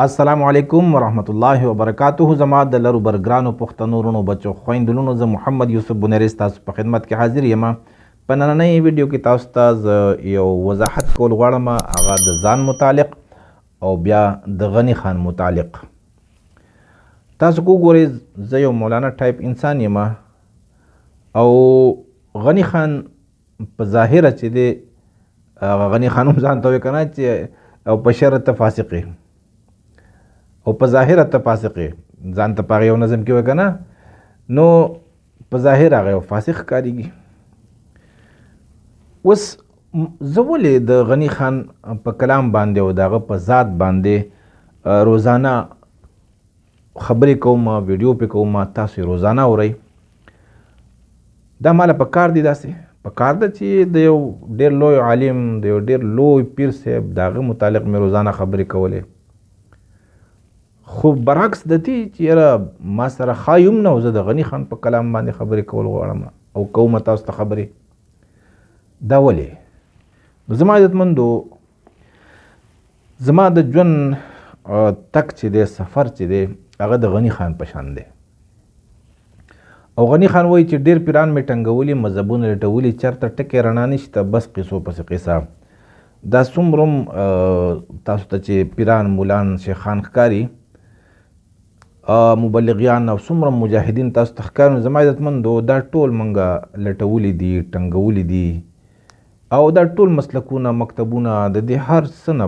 السلام علیکم ورحمت الله وبرکاته. زما د لرو برګرانو پښتنو ورونو بچو خویندلونو زه محمد یوسف بنیریز تاسو په خدمت کې حاضر یم. په نننۍ ویډیو کې تاسو ته یو وضاحت کول غواړم، هغه د ځان متعلق او بیا د غنی خان متعلق. تاسو وګورئ زه یو مولانا ټایپ انسان یم او غنی خان په ظاهره چې دی غنی خان هم ځان ته وایي که نه چې او په شرط فاسق او په ظاهره ته فاسق ځان ته په هغه یو نظم کې وایي که نه، نو په ظاهر هغه یو فاسق ښکارېږي. اوس زه ولې د غنی خان په کلام باندې او د هغه په ذات باندې روزانه خبرې کوم، ویډیو پې کوم، تاسو یې روزانه اورئ. دا ماله په کار دی، داسې په کار ده چې د یو ډېر لوی عالم، د یو ډېر لوی پیر صاحب د هغه متعلق مې روزانه خبرې کولې. خو برعکس د دې چې یاره ما سره ښه یم نه، او زه د غنی خان په کلام باندې خبرې کول غواړم او کوم تاسو ته خبرې. دا ولې؟ زما عزتمندو، زما د ژوند تک چې دی، سفر چې دی، هغه د غنی خان په شان دی. او غنی خان وایي چې ډېر پیران مې ټنګولي، مذهبونه لټولي، چېرته ټکې رڼا نشته، بس قصو پسې قصه. دا څومره تاسو ته چې پیران، مولان، شیخان ښکاري، مبلغیان او څومره مجاهدین تاسو ته ښکاري، زما عزتمندو دا ټول موږ لټولي دي، ټنګولي دي. او دا ټول مسلکونه، مکتبونه د دې هر څه نه،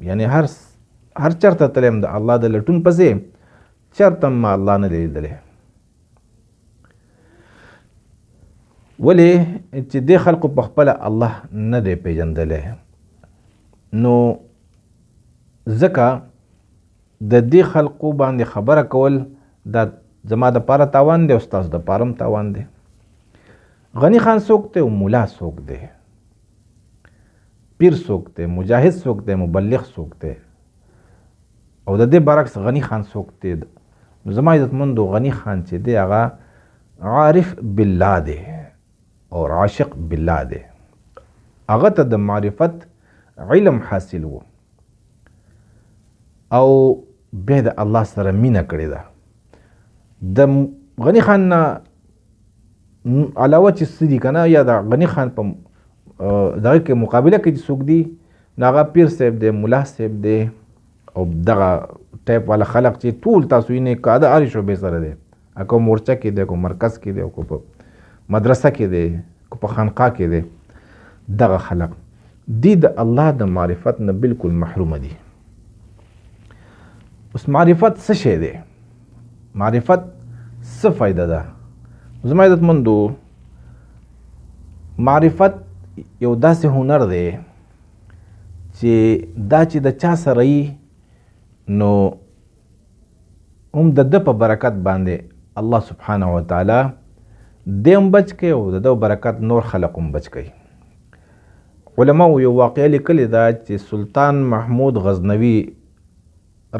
یعنې هر چېرته تللی یم د الله د لټون پسې، چېرته ما الله نه دی لیدلی. ولې چې دې خلقو په خپله الله نه دی پیژندلی. نو ځکه د دې خلقو باندې خبره کول دا زما دپاره تاوان دی او ستاسو دپاره هم تاوان دی. غنی خان څوک دی او مولا څوک دی، پیر څوک دی، مجاهد څوک دی، مبلغ څوک دی، او د دې برعکس غنی خان څوک دی. نو زما عزتمندو، غنی خان چې دی هغه عارف بالله دی او عاشق بالله دی. هغه ته د معرفت علم حاصل و او بیا د الله سره مینه کړې ده. د غنی خان نه علاوه چې څه دي که نه، یا د غنی خان په دغه کې مقابله کې چې څوک دي، نو هغه پیر صاحب دی، ملا صاحب دی، او دغه ټایپ والا خلق چې ټول تاسو وینئ، که د هرې شعبې سره دی، که مورچه کې دی، که مرکز کې دی، او که په مدرسه کې دی، که په خانقاه کې دی، دغه خلق دی د الله د معرفت نه بالکل محرومه دي. اوس معرفت څه شی دی؟ معرفت څه فایده ده؟ زما عزتمندو، معرفت یو داسې هنر دی چې دا چې د چا سره یي، نو هم د ده په برکت باندې الله سبحانه وتعالی دی هم بچ کوي او د ده برکت نور خلق هم بچ کوي. علماو یو واقعه لیکلې ده چې سلطان محمود غزنوي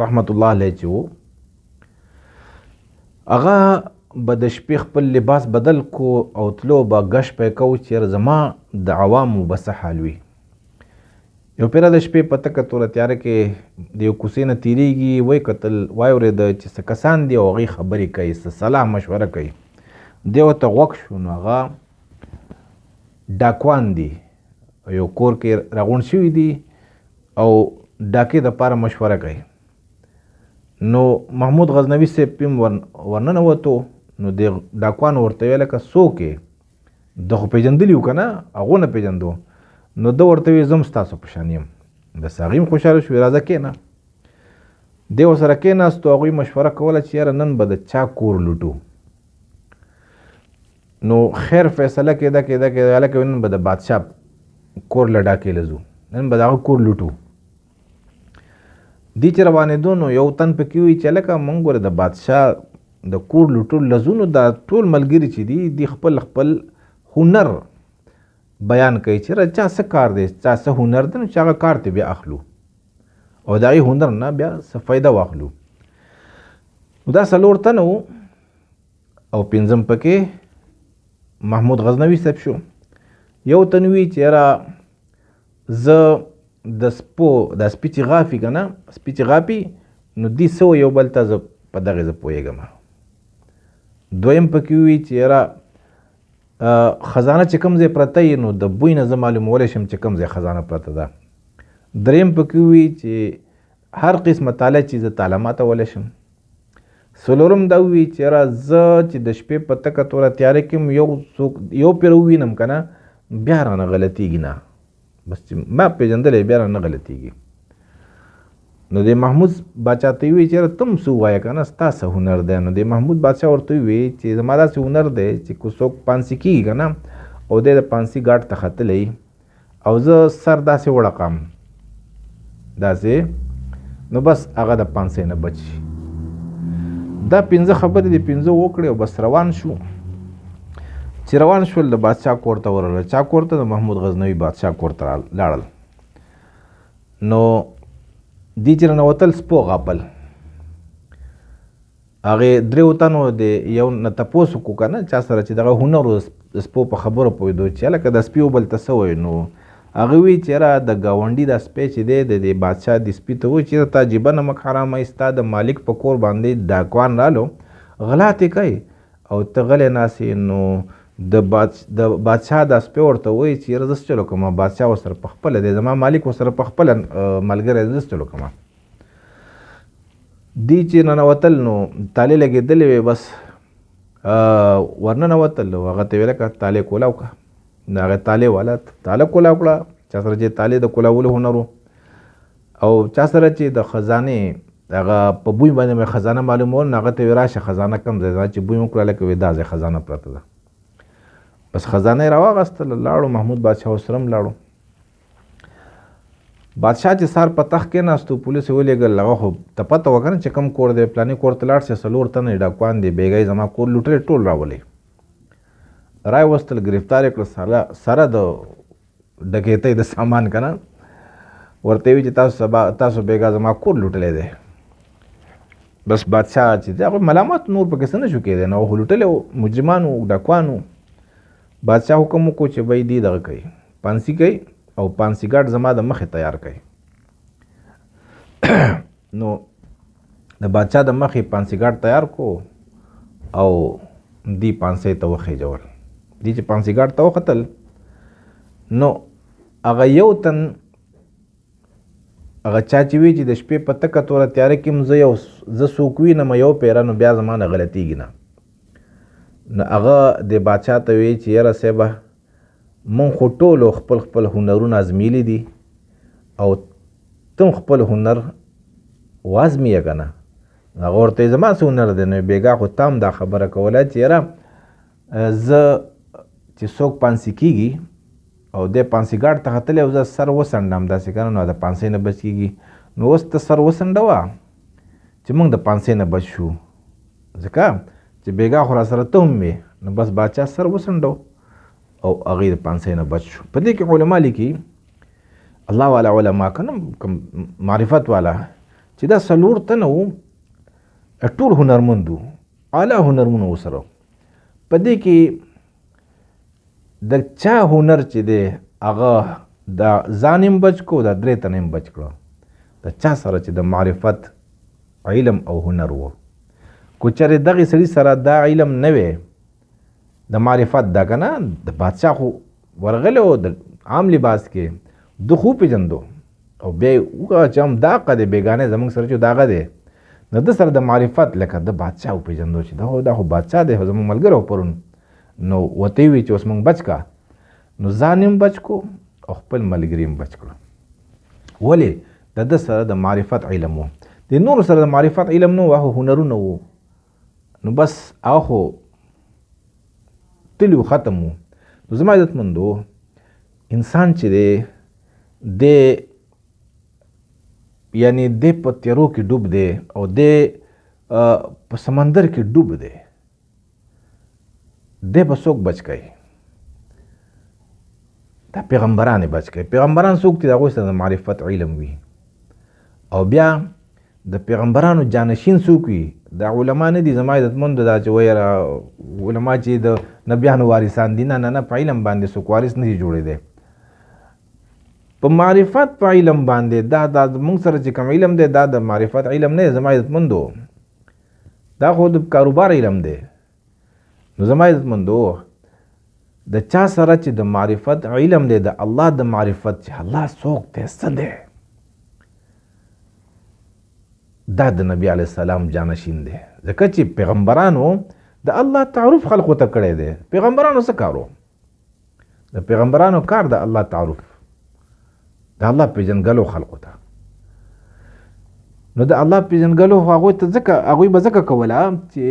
رحمت الله علیه چې و، هغه به د شپې خپل لباس بدل کو او تلو به ګشت پې کو چې زما د عوامو به څه حال وي. یو پیره د شپې په تکه توره تیاره کې د یو کوڅې نه تېرېږي، وایي کتل، وایي اورېده چې څه کسان دي او هغوی خبرې کوي، څه صلاح مشوره کوي. دی ورته غوږ شو، نو هغه ډاکوان دي، یو کور کې راغونډ شوي دي او ډاکې دپاره مشوره کوي. نو محمود غزنوي صاحب پم ورننوتو، نو د ډاکوان ورته ویل لکه څوک یې؟ ده خو پېژندلي وو که نه، هغو نه پېژندو. نو ده ورته ویل زه هم ستاسو په شان یم. بس هغوی هم خوشحاله شوې، راځه کښېنه. دی ورسره کښېناستو، هغوی مشوره کوله چې یاره نن به د چا کور لوټو. نو خیر فیصله کېده هلکه نن به د بادشاه کور له ډاکې له ځو، نن به د هغه کور لوټو. دی چې روانېدو، نو یو تن پکې وایي چې هلکه موږ ګوره د بادشاه د کور لوټولو له ځو، نو دا ټول ملګري چې دي، دی خپل هنر بیان کوي چې چا څه کار دی، چا څه هنر دی، نو چې هغه کار ته بیا اخلو او د هغې هنر نه بیا څه فایده واخلو. نو دا 4 تنه وو او 5م پکې محمود غزنوي صاحب شو. یو تن وی چې یاره زه د سپو د سپیچ غافي که نه، سپیچ غافي نو دی سو یو بل ته زه په دغې زه پوهېږم. دویم پکې وي چې یاره خزانه چې کوم ځای پرته وي نو د بوی نه زه معلومولی شم چې کوم ځای خزانه پرته ده. دریم پکې وي چې هر قسمه تاله چې زه تاله ماتولی شم. څلورم دا وي چې یاره زه چې د شپې په تکه توره تیاره کې یو پیر ووینم که نه بیا رانه غلطېږي نه، بس چې ما پېژندلی بیا رانه غلطېږي. نو د محمود باچا ته وی چې یاره تم څه ووایه که نه ستا څه هنر دی. نو د محمود بادشاه ورته ووی چې زما داسې هنر دی چې که څوک پانسي کېږي که نه او دی د پانسي ګاډ ته ختلی او زه سر داسې وړقم داسې، نو بس هغه د پانسۍ نه بچ شي. دا 5 خبرې د 5 وکړې او بس روان شو. چې روان شول د بادشاه کور ته ورغله. چا کور ته؟ د محمود غزنوي بادشاه کور ته لاړل. نو دی چې رانوتل سپو غاپل. هغې 3 تنو د یو نه تپوس وکړو که نه چا سره چې دغه هنر و د سپو په خبرو پوهېدو چې هلکه د سپي بل ته څه وایي. نو هغه وی چې یاره د ګاونډي دا سپی چې دی د بادشاه د سپي ته وایي چې تا جیبه نمک حرامه ستا د مالک په کور باندې ډاکوان رالو غلا تې کوي او ته غلی ناستې. نو د بادشاه دا سپی ورته وایي چې یاره زه څه چلو کومه بادشاه ورسره په خپله دی زما مالک ورسره په خپله ملګری زه څه چلو کومه. دی چې ننوتل نو تالې لګېدلې وې بس ورننوتل هغه ته ویل که تالې کولاو که. د هغې تالې والا تاله کولاو کړه. چا سره چې تالې د کولاولو هنر او چا سره چې د خزانې هغه په بوی باندې مې خزانه معلومول نو هغه ته وی راشه خزانه کم ځای چې بوی مو کړه لکه وی دا ځای خزانه پرته ده. بس خزانه یې راواغستله لاړو. محمود بادشاه ورسره هم لاړو. بادشاه چې سار په تخت کېناستو پولیس یې ولېږل. هغه خو ته پته وه که نه چې کوم کور دی پلانې کور ته لاړ شي 4 تنه یې ډاکوان دی بېګۍ زما کور لوټلی ټول راولئ. رای وستل گرفتار یې کړه سره د ډکیتۍ د سامان که نه. ورته وي چې تاسو بېګا زما کور لوټلی دی. بس بادشاه چې دی هغه ملامت نور پکې څه نه شو کېدی نو خو لوټلی مجرمانو ډاکوانو. بادشاه حکم وکړو چې بی دی دغه کوي پانسي کوي او پانسي ګاډ زما د مخې تیار کوي. نو د بادشاه د مخې پانسي ګاډ تیار کو او دی پانسۍ ته وخېجول. دی چې پانسي ګاډ ته وختل نو هغه یو تن هغه چا چې وي چې د شپې په تکه توره تیاره کې زه څوک وینم یو پیره نو بیا زما نه غلطېږي نه. نو هغه د بادشاه ته وی چې یاره صاحبه مونږ خو ټولو خپل خپل هنرونه ازمیلي دي او تم خپل هنر وازمیه که نه. هغه ورته زما څه هنر دی نو بېګا خو تا هم دا خبره کوله چې یاره زه چې څوک پانسي کېږي او دی پانسي ګاډ ته ختلی او زه سر وڅنډم داسې که نه نو د پانسۍ نه بچ کېږي. نو اوس ته سر وڅنډوه چې موږ د پانسۍ نه بچ شو ځکه چې بېګا خو را سره ته هم وې. نو بس باچا سر وڅنډو او هغې د پانسۍ نه بچ شو. په دې کې علما لیکي الله والا علما که نه معرفت والا چې دا 4 تنه وو ټول هنرمند وو اعلی هنرمونه ورسره. په دې کې د چا هنر چې دی هغه د ځان هم بچ کو دا 3 تنه هم بچ کړه. د چا سره چې د معرفت علم او هنر و. کو چېرې دغې سړي سره دا علم نه وی د معرفت دا که نه د بادشاه خو ورغلی و د عام لباس کې ده خو پېژندو او بیا یې وکړه چې هم دا حقه دی بېګانۍ زموږ سره چې دغه دی نو ده سره د معرفت لکه د بادشاه وپېژندو چې دا خو بادشاه دی زموږ ملګری و پرون. نو ورته یې وی چې اوس موږ بچ کا. نو ځان هم بچ کو او خپل ملګري هم بچ کړو. ولې د ده سره د معرفت علم و. د نورو سره د معرفت علم نه و هغه هنرونه و. نو بس هغه خو تلي ختم و. نو زما عزتمندو انسان چې دی یعنی دی په تیارو کې ډوب دی او دی په سمندر کې ډوب دی. دی به څوک بچ کوي؟ دا پیغمبران یې بچ کوي. پیغمبران څوک دي؟ د هغوی سره د معرفت علم وي. او بیا د پیغمبرانو جانشین څوک وي؟ دا علما نه دي زما عزتمندو دا چې وایي علما چې د نبیانو وارثان دي نه په علم باندې څوک وارث نه دي جوړېدی. په معرفت په علم باندې دا موږ سره چې کوم علم دی دا د معرفت علم نه زما عزتمندو، دا خو د کاروبار علم دی. نو زما عزتمندو د چا سره چې د معرفت علم دی، د الله د معرفت چې الله څوک دی څه دی، دا د نبی علیه السلام جانشین دی. ځکه چې پیغمبرانو د الله تعارف خلقو ته کړی دی. پیغمبرانو څه کارو؟ د پیغمبرانو کار د الله تعارف، د الله پیژنګلو خلقو ته. نو د الله پیژنګلو هغوی ته ځکه هغوی به ځکه کوله چې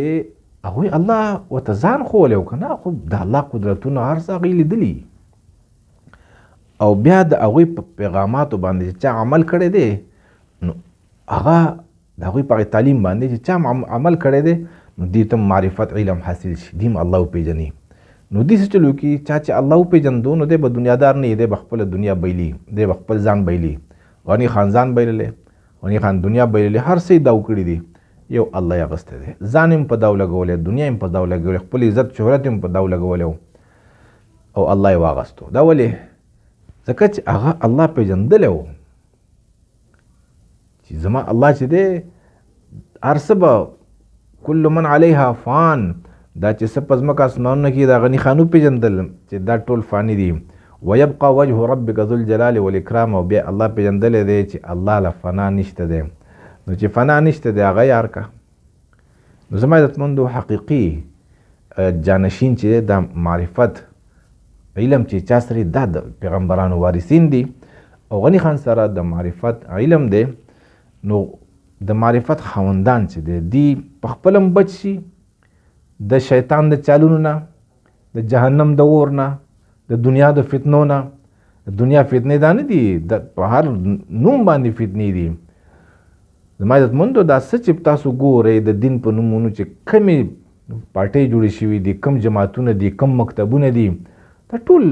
هغوی الله ورته ځان ښوولی و که نه، خو د الله قدرتونه هر څه هغوی لیدلي، او بیا د هغوی په پیغاماتو باندې چې چا عمل کړی دی نو هغه د هغوی په تعلیم باندې چې چا عمل کړی دی نو دې ته معرفت علم حاصل شي، دې عمل وپېژني. نو داسې چلو کې چا چې الله وپېژندو نو دی به دنیادار نه دی به خپله دنیا بایلي، دی به خپل ځان بایلي. غني خان ځان بایللی، غني خان دنیا بایللی، هر څه یې دا وکړي دي، یو الله یې اغوستی دی. ځان هم په داو لګولی، دنیا هم په داو لګولی، خپل عزت شهرت هم په داو لګولی او الله یې واغستو. دا ولې؟ ځکه چې هغه الله پېژندلی و چې زما الله چې دی هر څه به کل من علیها فان، دا چې څه په ځمکه اسمانونه کې د غني خان وپېژندل چې دا ټول فاني دي. ویبقى وجه ربک ذو الجلال والاکرام، او بیا الله پېژندلی دی چې الله له فنا نشته دی. نو چې فنا نشته دی هغه یار که. نو زما عزتمندو حقیقي جانشین چې دی دا معرفت علم چې چا سره دا د پیغمبرانو وارثین دي، او غني خان سره د معرفت علم دی. نو د معرفت خاوندان چې دی دی په خپل هم بچ شي د شیطان د چالونو نه، د جهنم د اور نه، د دنیا د فتنو نه. د دنیا فتنې دا نه دي، په هر نوم باندې فتنې دي. زما عزتمندو دا څه چې تاسو ګورئ د دین په نومونو چې کمې پارټۍ جوړې شوي دي، کم جماعتونه دي، کم مکتبونه دي، دا ټول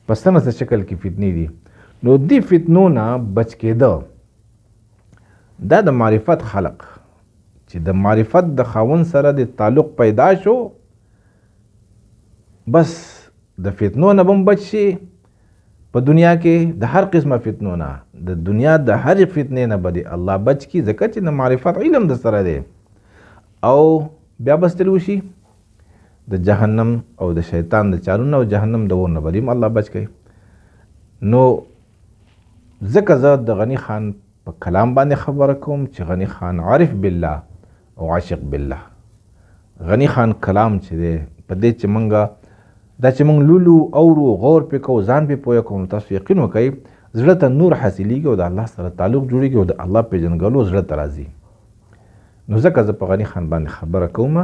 په څه نه څه شکل کې فتنې دي. نو دې فتنو نه بچ کېده دا د معرفت خلق چې د معرفت د خاوند سره د تعلق پیدا شو، بس د فتنو نه بم بچ شي. په دنیا کې د هر قسمه فتنو نه، د دنیا د هر فتنې نه به د الله بچ کی، ځکه چې د معرفت علم د سره دی. او بیا بس تل وشي د جهنم او د شیطان د چارونو او جهنم د اور نه به الله بچ کوي. نو ځکه زه د غني خان په کلام باندې خبره کوم چې غني خان عارف بالله او عاشق بالله. غني خان کلام چې دی په دې چې منګه دا چې موږ لولو اورو غور پې کوو ځان پې پوهه کوو، تاسو یقین وکئ زړه ته نور حاصلېږي او د الله سره تعلق جوړېږي او د الله پېژنګلو زړه ته راځي. نو ځکه زه په غني خان باندې خبره کوم.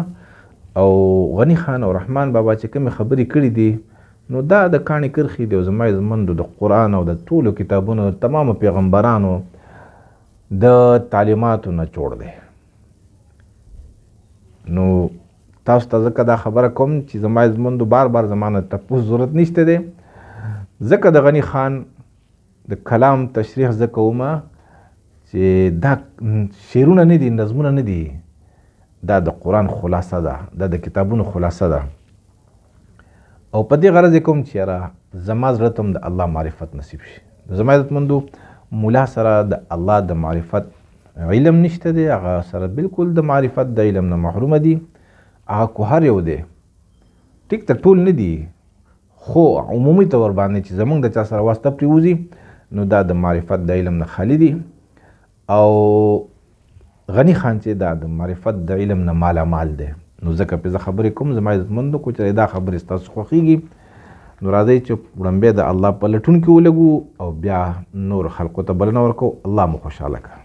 او غني خان او رحمان بابا چې کومې خبرې کړي دي نو دا د کاڼي کرښې دي او زما عزتمندو د قرآن او د ټولو کتابونو د تمامو پیغمبرانو د تعلیماتو نه جوړ دی. نو تاسو ته ځکه دا خبره کوم چې زما عزتمندو بار بار زما نه تپوس ضرورت نشته دی، ځکه د غني خان د کلام تشریح زه کوم چې دا شعرونه نه دي، نظمونه نه دي، دا د قرآن خلاصه ده، دا د کتابونو خلاصه ده. او په دې غرض کوم چې یاره زما زړه ته هم د الله معرفت نصیب شي. زما عزتمندو مولا سره د الله د معرفت علم نشته دی، هغه سره بالکل د معرفت د علم نه محرومه دي. هغه کو هر یو دی، ټیک ته ټول نه دي، خو عمومي طور باندې چې زمونږ د چا سره واسطه پرې وځي نو دا د معرفت د علم نه خالی دي. او غني خان چې دا د معرفت د علم نه مالا مال دی. نو ځکه پې زه خبرې کوم زما عزتمندو کو چې دا خبرې ستاسو خوښېږي نو راځئ چې وړاندې د الله په لټون کې ولګو او بیا نور خلقو ته بلنه ورکو. الله مو خوشحاله کړه.